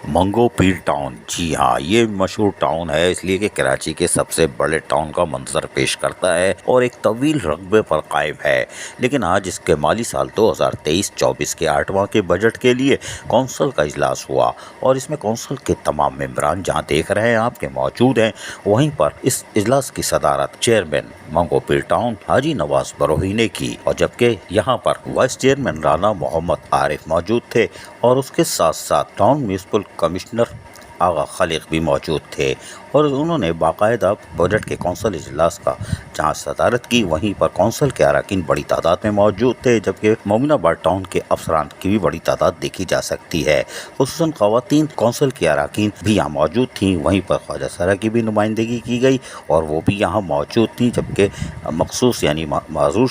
मंगो पीर town, जी हाँ, ये मशहूर टाउन है इसलिए कि कराची के सबसे बड़े टाउन का मंजर पेश करता है और एक तवील रकबे पर कायम है। लेकिन आज इसके माली साल 2023-24 के 8वां के बजट के लिए कौंसल का इजलास हुआ और इसमें कौंसल के तमाम मेंबरान जहाँ देख रहे हैं आपके मौजूद हैं, वहीं पर इस इजलास की सदारत चेयरमैन मंगो पीर टाउन हाजी नवाज बरोही ने की और जबकि यहाँ पर वाइस चेयरमैन राना मोहम्मद आरिफ मौजूद थे और उसके साथ साथ टाउन म्यूनिसिपल कमिश्नर आगा खलीक भी मौजूद थे और उन्होंने बाकायदा बजट के कौंसल इजलास का जहाँ सदारत की, वहीं पर कौंसल के अरकान बड़ी तादाद में मौजूद थे, जबकि मोमिनाबाद टाउन के अफसरान की भी बड़ी तादाद देखी जा सकती है। खुसूसन खवातीन कौंसल के अरकान भी यहाँ मौजूद थी। वहीं पर ख्वाजा सरा की भी नुमाइंदगी की गई और वो भी यहाँ मौजूद थी, जबकि मखसूस यानी माजूर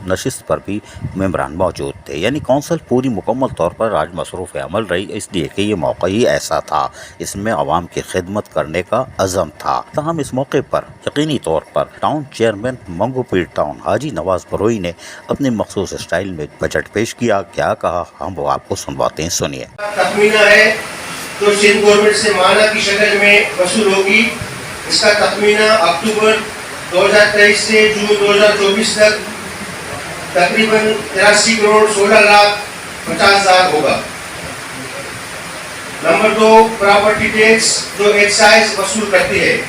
नशिस्त पर भी मेंबरान मौजूद थे। यानी कौंसल पूरी मुकम्मल तौर पर आज मसरूफ़ अमल रही, इसलिए कि ये मौका ही ऐसा था, इसमें आवाम की खिदमत करने का अज़म था। ताहम इस मौके पर यकीनी तौर पर टाउन चेयरमैन मंगो पीर टाउन हाजी नवाज बरोही ने अपने मखसूस स्टाइल में बजट पेश किया। क्या कहा, हम वो आपको सुनवाते हैं, सुनिए। तखमीना है जो सिंध गवर्नमेंट से माना की शक्ल में वसूल होगी। इसका तखमीना अक्टूबर 2023 से जून 2024 तक तकरीबन 83 करोड़ 16 लाख 50 हजार होगा। नंबर 2, प्रॉपर्टी टैक्स जो एक्साइज वसूल करती है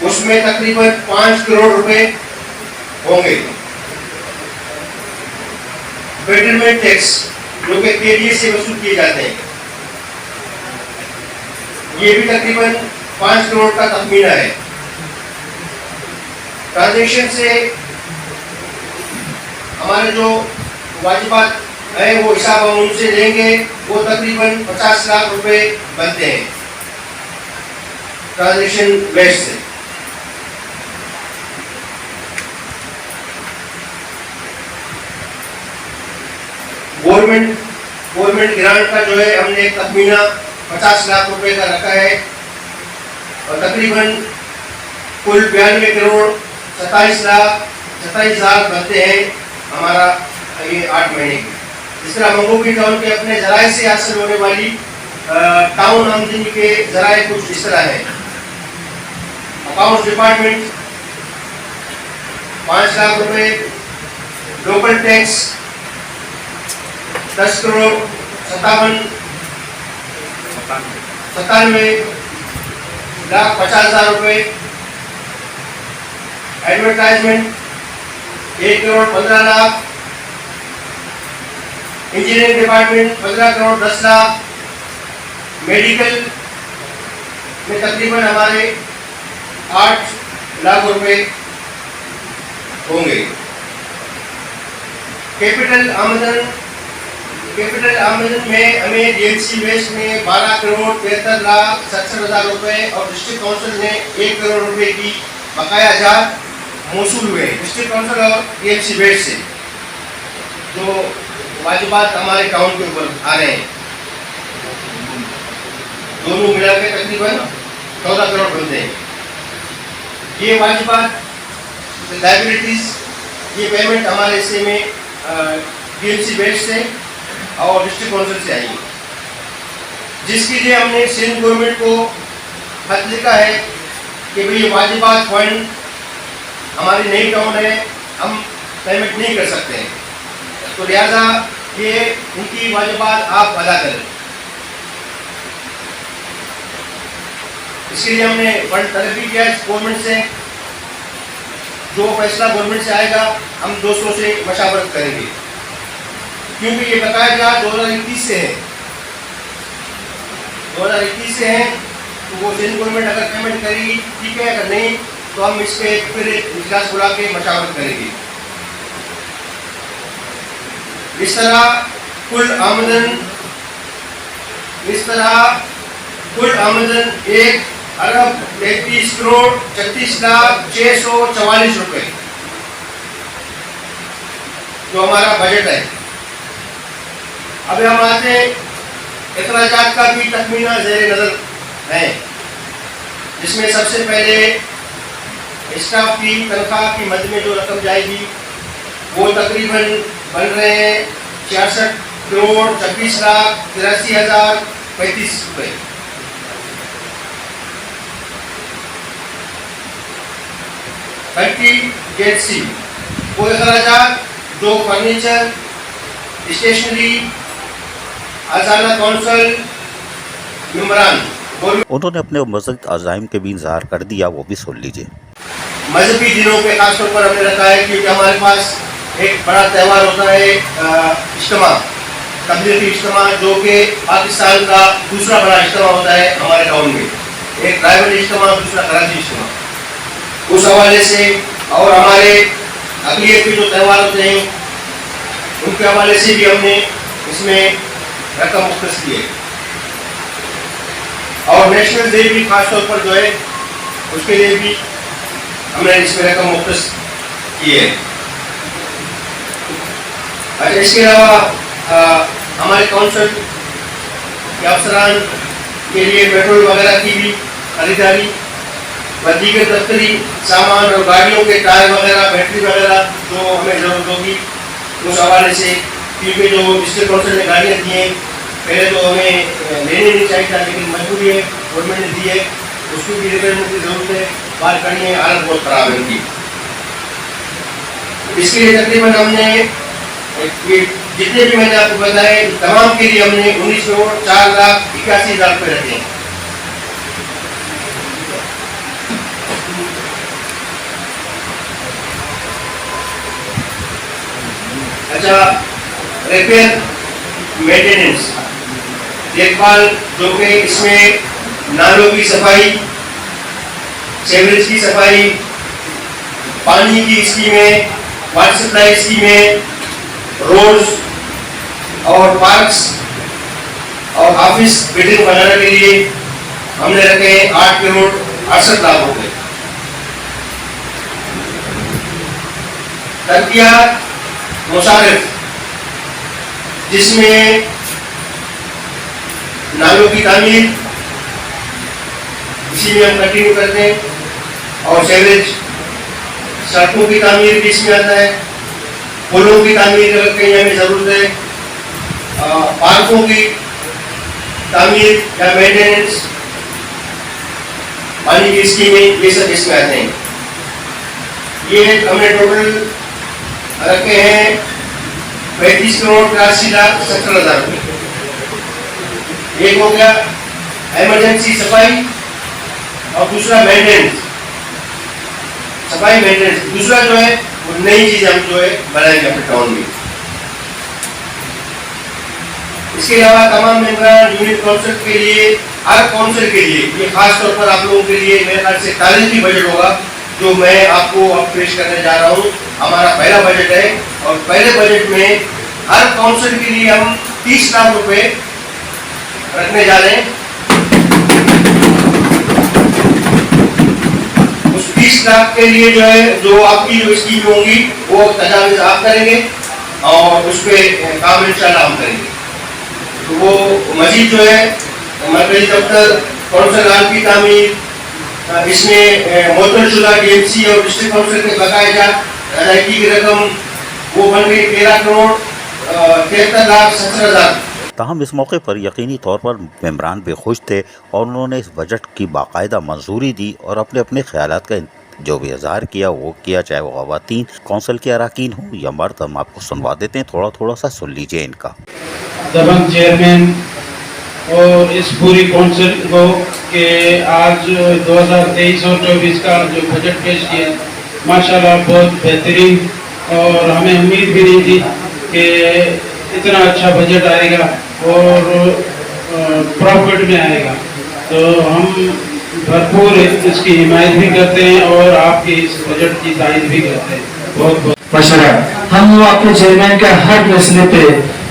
उसमें तकरीबन 5 करोड़ रुपए होंगे। बेटरमेंट टैक्स जो कि केडीए से वसूल किए जाते हैं, ये भी तकरीबन 5 करोड़ का तखमीना है। ट्रांजेक्शन से हमारे जो वाजिबात है वो हिसाब हम उनसे लेंगे, वो तकरीबन 50 लाख रुपए बनते हैं ट्रांजेक्शन बेस से। गवर्नमेंट ग्रांट का जो है हमने एक तखमीना 50 लाख रुपए का रखा है और तकरीबन कुल 92 करोड़ 27 लाख 27 हजार बनते हैं हमारा ये 8 महीने की। इस तरह मंगो पीर टाउन के अपने जराये से हासिल होने वाली टाउन आमदनी के जराये कुछ इस तरह है। अकाउंट्स डिपार्टमेंट 5 लाख रुपए, लोकल टैक्स 10 करोड़ 97 लाख 50 हजार रुपए, advertisement 1 crore 15 lakh, engineering department 15 crore 10 lakh, medical में तकरीबन हमारे 8 लाख रुपए होंगे। कैपिटल आमदन में हमें डीएमसी वेस्ट में 12 करोड़ 73 लाख 67 हजार रुपए और डिस्ट्रिक्ट काउंसिल ने 1 करोड़ रुपए की बकाया जात मौसूल हुए डिस्ट्रिक्ट काउंसिल और डीएमसी वेस्ट से, जो वाजिबात हमारे टाउन के ऊपर आ रहे हैं। दोनों मिलाकर तकरीबन 14 करोड़ बनते हैं। ये वाजिबात लाइबिलिटीज, ये पेमेंट हमारे हिस्से में डीएमसी वेस्ट से और डिस्ट्रिक्ट काउंसिल से आएंगे, जिसके लिए हमने सिंध गवर्नमेंट को खत लिखा है कि भाई वाजिबात फंड हमारी नई टाउन है, हम पेमेंट नहीं कर सकते हैं, तो लिहाजा ये उनकी वाजिबात आप अदा करें। इसके लिए हमने फंड तलब किया है गवर्नमेंट से। जो फैसला गवर्नमेंट से आएगा हम दोस्तों से मशावरत करेंगे, क्योंकि ये बकाया जात 2021 से है। 2021 से है तो वो सिंध गवर्नमेंट अगर पेमेंट करेगी ठीक है, अगर नहीं तो हम इस पे फिर इजलास बुला के मशावरत करेंगे। इस तरह कुल आमदन 1 अरब 33 करोड़ 36 लाख 644 रुपए जो हमारा बजट है। अब हम आते हैं इखराजात का भी तखमीना ज़ेरे नज़र है, जिसमें सबसे पहले स्टाफ की तनख्वाह की मद में जो रकम जाएगी वो तकरीबन बन रहे हैं 66 करोड़ 26,83,035 रुपये। गेट सी कोई खराजात जो फर्नीचर, स्टेशनरी, अजाना कौंसल, मेम्बरान। उन्होंने अपने मज़ीद अज़ाइम के भी इज़हार कर दिया, वो भी सुन लीजिए। मजहबी दिनों पे खासतौर पर हमने रखा है क्योंकि हमारे पास एक बड़ा त्यौहार होता है इज्तिमा, तबलीगी इज्तिमा, जो कि पाकिस्तान का दूसरा बड़ा इज्तिमा होता है हमारे टाउन में। एक ट्राइबल इज्तिमा, दूसरा कराची इज्तिमा। उस हवाले से और हमारे अक़लियत के जो त्यौहार होते हैं उनके हवाले से भी हमने इसमें रकम मुख्तस की है। और नेशनल डे भी खासतौर पर जो है उसके लिए भी हमने इसमें रकम मुख्तस की है। अच्छा, इसके अलावा हमारे काउंसिल के अफसरान के लिए पेट्रोल वगैरह की भी खरीदारी व दीगर दफ्तरी सामान और गाड़ियों के टायर वगैरह, बैटरी वगैरह जो हमें ज़रूरत होगी उस हवाले से, क्योंकि जो डिस्ट्रिक्ट काउंसिल ने गाड़ियाँ दी हैं पहले तो हमें लेने नहीं चाहिए था, लेकिन मजबूरी है, गवर्नमेंट ने दी है, उसकी भी रिपेयरमेंट की ज़रूरत है। बात करिए, हालत बहुत ख़राब है उनकी। इसके लिए तकरीबन हमने जितने भी मैंने आपको बताए तमाम के लिए हमने 19,04,81,000 रुपये रखे हैं। अच्छा, रिपेयर, मेंटेनेंस, देखभाल, जो कि इसमें नालों की सफाई, सीवरेज की सफाई, पानी की स्कीमें, वाटर सप्लाई स्कीमें, रोड्स और पार्क्स और ऑफिस बिल्डिंग बनाने के लिए हमने रखे 8,68,00,000 रुपये। तरक्कियात मुसारिफ, जिसमें नालों की तामीर इसी में हम कंटिन्यू करते हैं और सीवरेज, सड़कों की तामीर भी इसमें आता है, पुलों की तामीर अगर कहीं हमें ज़रूरत है, पार्कों की तामीर या मेंटेनेंस, पानी की स्कीमें, ये सब इसमें आते हैं। ये हमने टोटल रखे हैं 35,83,70,000 रुपये। एक हो गया इमरजेंसी सफाई और दूसरा मेंटेनेंस, सफाई मेंटेनेंस। दूसरा जो है वो नई चीज हम जो है बनाएंगे अपने टाउन में। इसके अलावा तमाम मेंबरान यूनिट काउंसिल के लिए, हर काउंसिल के लिए, ये खास तौर पर आप लोगों के लिए मेरे ख्याल से तारीखी बजट होगा जो मैं आपको अब पेश करने जा रहा हूँ। हमारा पहला बजट है और पहले बजट में हर काउंसिल के लिए हम 30 लाख रुपए रखने जा रहे हैं। उस 30 लाख के लिए जो है, जो आपकी जो स्कीम होंगी वो तजावीज़ आप करेंगे और उस पर काम इंशाल्लाह हम करेंगे। तो वो मजीद जो है मरकजी दफ्तर, काउंसिल हाल की तामीर, इसमें मुअत्तलशुदा DMC और डिस्ट्रिक्ट काउंसिल के बकाया अदायगी की रकम वो बन गई 13,73,70,000। ताहम इस मौके पर यकीनी तौर पर मेम्बरान बेखुश थे और उन्होंने इस बजट की बाकायदा मंजूरी दी और अपने अपने ख्यालात का जो भी इजहार किया वो किया, चाहे वो ख़वातीन काउंसिल के अरकान हों या मर्द। हम आपको सुनवा देते हैं, थोड़ा थोड़ा सा सुन लीजिए इनका। दबंग चेयरमैन और इस पूरी काउंसिल को कि आज 2023 और 24 का जो बजट पेश किया माशाल्लाह बहुत बेहतरीन, और हमें उम्मीद भी नहीं थी कि इतना अच्छा बजट आएगा और प्रॉफिट में आएगा। तो हम भरपूर इसकी हिमायत भी करते हैं और आपके इस बजट की तारीफ भी करते हैं। बहुत बहुत मशरा हम आपके चेयरमैन का हर मसले पे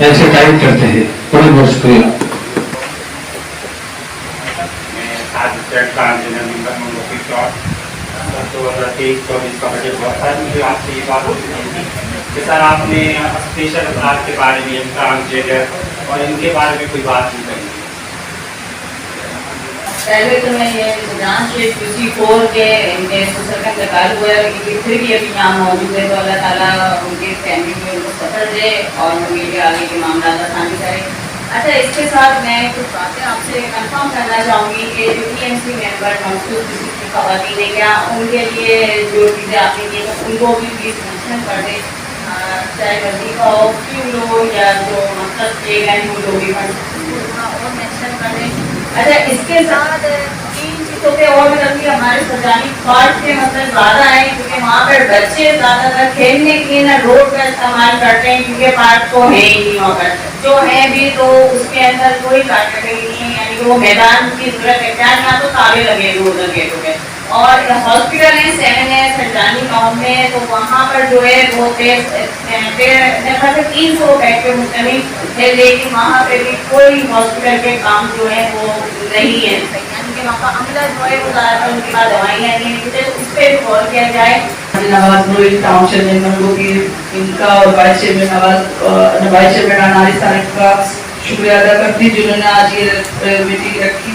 ऐसे तारीफ करते हैं। बहुत बहुत शुक्रिया। का बजट हुआ था, मुझे आपसे ये बात कि सर आपने स्पेशल अफराद के बारे में, इमरान जेडर और इनके बारे में कोई बात नहीं करी। पहले तो मैं ये जान से QC4 के इनके ससुर का इंतकाल हुआ है, लेकिन फिर भी अभी यहाँ मौजूद है, तो अल्लाह ताला उनके फैमिली में उनको सफर दे और उनके आगे के मामला आसानी करे। अच्छा, इसके साथ मैं कुछ बातें आपसे कंफर्म करना चाहूँगी कि जो TMC मेंबर मखसूस किसी की ख़वातीन है, क्या उनके लिए जो चीज़ें आपने की तो उनको भी प्लीज़ मेंशन कर दें, चाहे वजीफा हो, फ्यूल हो या जो मतलब किए गए हैं जो भी और मेंशन कर दें। अच्छा, इसके साथ 3 चीज़ों पे और मतलब कि हमारे सरकारी पार्क के मतलब ज़्यादा है, क्योंकि वहाँ पर बच्चे ज़्यादातर खेलने के लिए ना रोड का इस्तेमाल करते हैं, क्योंकि पार्क तो है ही नहीं, वहाँ जो है भी तो उसके अंदर कोई कारकर्दगी नहीं है, यानी कि वो मैदान की जरूरत है। क्या यहाँ तो ताले लगे रोड लगे हुए और हॉस्पिटल है 7 सरजानी गाँव में, तो वहाँ पर जो है वो 300 बेड के मुश्तमिल है, लेकिन वहाँ पे भी कोई हॉस्पिटल के काम जो है वो नहीं है, यानी कि वहाँ का अमला जो है वो ज़्यादातर उनके पास दवाइयाँ नहीं मिलती, तो उस पर गौर किया जाए। नवाज नूर टाउन चेयरमैन को भी इनका और वाइस चेयरमैन अनारिस तारिक का शुक्रिया अदा करती, जिन्होंने आज ये मीटिंग रखी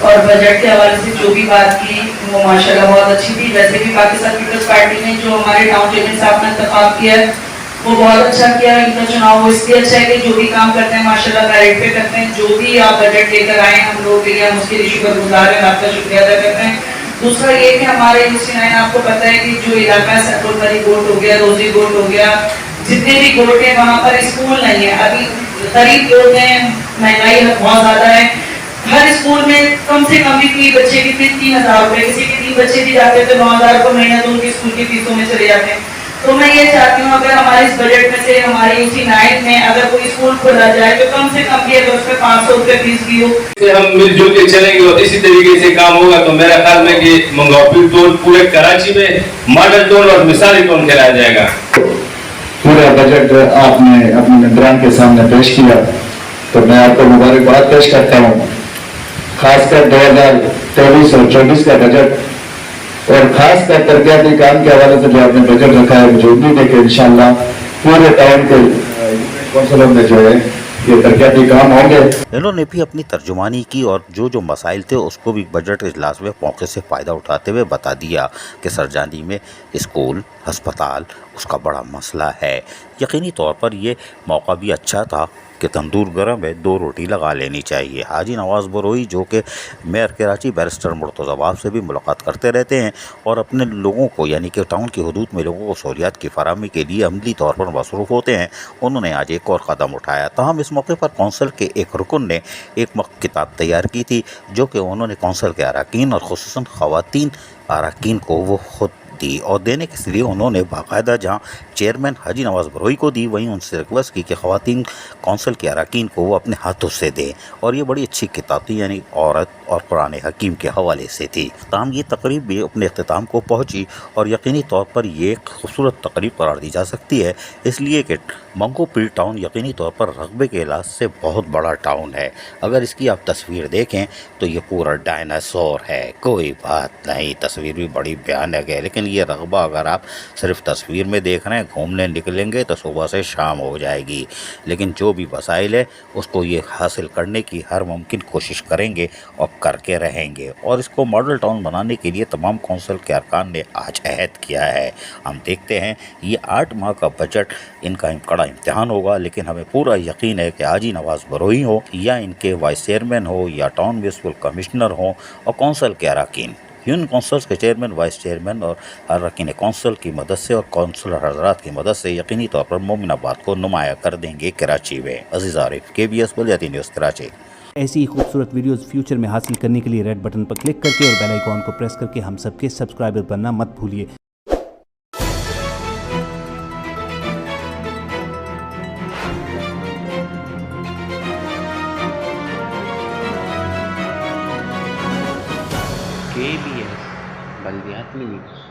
और बजट के हवाले से जो भी बात की वो माशाल्लाह बहुत अच्छी थी। वैसे भी पाकिस्तान पीपल्स पार्टी ने जो हमारे टाउन चेयरमैन साहब ने इंतखाब किया है वो बहुत अच्छा किया। इनका चुनाव वो इसलिए अच्छा है कि जो भी काम करते हैं माशाल्लाह मेरिट पे करते हैं। जो भी आप बजट लेकर आए हम लोग के लिए हम उसके लिए शुक्रगुजार हैं, आपका शुक्रिया अदा करते हैं। दूसरा ये कि हमारे UC9 आपको पता है कि जो इलाका सैफुलमरी गोट हो गया, रोजी गोट हो गया, जितने भी गोट है वहाँ पर स्कूल नहीं है। अभी गरीब लोग हैं, महंगाई बहुत ज़्यादा है, हर स्कूल में कम से कम भी कोई बच्चे की फीस 3,000 रुपये, किसी के 3 बच्चे भी जाते हैं तो 9,000 रुपये महीना तो उनके स्कूल की फीसों में चले जाते हैं। तो मैं ये चाहती हूँ अगर हमारे इस बजट में से हमारे UC9 में अगर कोई स्कूल खोला जाए तो कम से कम भी अगर उसमें 500 रुपये फीस भी हो, हम मिलजुल के चलेंगे और इसी तरीके से काम होगा तो मेरा ख्याल में कि मंगोपी टोल पूरे कराची में मॉडल टोल और मिसाली टोल कराया जाएगा। पूरा बजट आपने अपने मेंबरान के सामने पेश किया तो मैं आपको मुबारकबाद पेश करता हूँ। खासकर 2023 और 24 का बजट और खासकर तरक्याती काम के हवाले से जो आपने बजट रखा है, मुझे उम्मीद है कि इंशाल्लाह पूरे टाउन के कौंसलों में जो है ये तरक्याती काम होंगे। इन्होंने भी अपनी तर्जुमानी की और जो मसाइल थे उसको भी बजट इजलास में मौके से फ़ायदा उठाते हुए बता दिया कि सरजानी में स्कूल, अस्पताल उसका बड़ा मसला है। यकीनी तौर पर ये मौका भी अच्छा था कि तंदूर गर्म है, 2 रोटी लगा लेनी चाहिए। हाजी नवाज़ बरोई जो कि मेयर कराची बैरिस्टर मुर्तज़ा अब्बास से भी मुलाकात करते रहते हैं और अपने लोगों को यानी कि टाउन की हदूद में लोगों को सहूलियात की फराहमी के लिए अमली तौर पर मसरूफ़ होते हैं। उन्होंने आज एक और क़दम उठाया। तमाम इस मौके पर कौंसल के एक रुकन ने एक किताब तैयार की थी जो कि उन्होंने कौंसल के अरकान और ख़ुसूसन ख़वातीन अरकान को वो खुद दी और देने के लिए उन्होंने बाकायदा जहां चेयरमैन हाजी नवाज़ बरोई को दी, वहीं उनसे रिक्वेस्ट की कि ख़वातीन कौंसल के अरकान को वो अपने हाथों से दें। और ये बड़ी अच्छी किताब थी, यानी औरत और कुरान हकीम के हवाले से थी। तमाम ये तकरीब भी अपने अख्ताम को पहुँची और यकीनी तौर पर ये एक खूबसूरत तकरीब करार दी जा सकती है, इसलिए कि मंगोपीर टाउन यकीनी तौर पर रकबे के लिहाज से बहुत बड़ा टाउन है। अगर इसकी आप तस्वीर देखें तो ये पूरा डायनासोर है, कोई बात नहीं, तस्वीर भी बड़ी भयानक है, लेकिन ये रकबा अगर आप सिर्फ तस्वीर में देख रहे हैं, घूमने निकलेंगे तो सुबह से शाम हो जाएगी। लेकिन जो भी वसाइल है उसको ये हासिल करने की हर मुमकिन कोशिश करेंगे और करके रहेंगे। और इसको मॉडल टाउन बनाने के लिए तमाम कौंसिल के अरकान ने आज अहद किया है। हम देखते हैं ये 8 माह का बजट इनका कड़ा इम्तिहान होगा, लेकिन हमें पूरा यकीन है कि हाजी नवाज़ बरोई हो या इनके वाइस चेयरमैन हो या टाउन म्यूनसिपल कमिश्नर हो और कौंसिल के अरकान, यूनियन कौंसिल्स के चेयरमैन, वाइस चेयरमैन और अरकान कौंसिल की मदद से और कौंसलर हजरात की मदद से यकीनी तौर पर मोमिनाबाद को नुमाया कर देंगे कराची में। अजीज़ आरिफ, KBS बलियाती न्यूज़ कराची। ऐसी ही खूबसूरत वीडियोस फ्यूचर में हासिल करने के लिए रेड बटन पर क्लिक करके और बेल आइकॉन को प्रेस करके हम सबके सब्सक्राइबर बनना मत भूलिए। KBS Baliyati news.